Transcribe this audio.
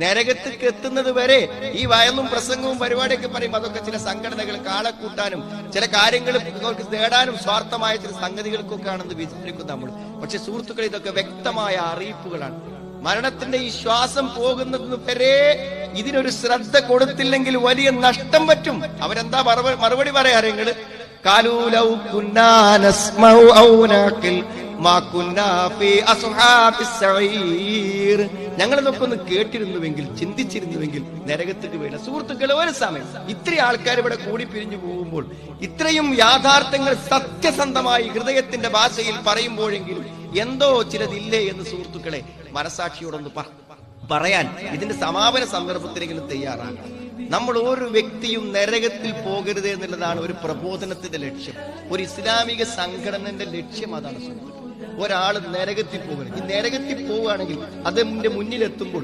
നരകത്തേക്ക് എത്തുന്നത് വരെ ഈ വയലും പ്രസംഗവും പരിപാടിയൊക്കെ പറയും. അതൊക്കെ ചില സംഘടനകൾ കാളക്കൂട്ടാനും ചില കാര്യങ്ങൾ നേടാനും സ്വാർത്ഥമായ ചില സംഗതികൾക്കൊക്കെ ആണെന്ന് വിചാരിക്കും നമ്മൾ. പക്ഷെ സുഹൃത്തുക്കളെ, ഇതൊക്കെ വ്യക്തമായ അറിയിപ്പുകളാണ്. മരണത്തിന്റെ ഈ ശ്വാസം പോകുന്നത് വരെ ഇതിനൊരു ശ്രദ്ധ കൊടുത്തില്ലെങ്കിൽ വലിയ നഷ്ടം പറ്റും. അവരെന്താ മറുപടി പറയാ നിങ്ങള്? കാലൂലൗ കുന്നാ നസ്മഉ ഔ നഖിൽ മാ കുന്നാ ഫീ അസ്ഹാബിസ് സഈർ. ഞങ്ങൾ ഇതൊക്കെ ഒന്ന് കേട്ടിരുന്നുവെങ്കിൽ, ചിന്തിച്ചിരുന്നുവെങ്കിൽ നരകത്തേക്ക് വീണ. സുഹൃത്തുക്കളെ, ഒരു സമയം ഇത്രയും ആൾക്കാർ ഇവിടെ കൂടി പിരിഞ്ഞു പോകുമ്പോൾ, ഇത്രയും യാഥാർത്ഥ്യങ്ങൾ സത്യസന്ധമായി ഹൃദയത്തിന്റെ ഭാഷയിൽ പറയുമ്പോഴെങ്കിലും എന്തോ ചിലതില്ലേ എന്ന് സുഹൃത്തുക്കളെ മനസാക്ഷിയോടൊന്ന് പറയാൻ ഇതിന്റെ സമാപന സന്ദർഭത്തിനെങ്കിലും തയ്യാറാകണം. നമ്മൾ ഒരു വ്യക്തിയും നരകത്തിൽ പോകരുത് എന്നുള്ളതാണ് ഒരു പ്രബോധനത്തിന്റെ ലക്ഷ്യം. ഒരു ഇസ്ലാമിക സംഘടനയുടെ ലക്ഷ്യം അതാണ് സുഹൃത്തുക്കളെ. ഒരാൾ നരകത്തിൽ പോകരുത്. ഈ നരകത്തിൽ പോവുകയാണെങ്കിൽ അതിന്റെ മുന്നിലെത്തുമ്പോൾ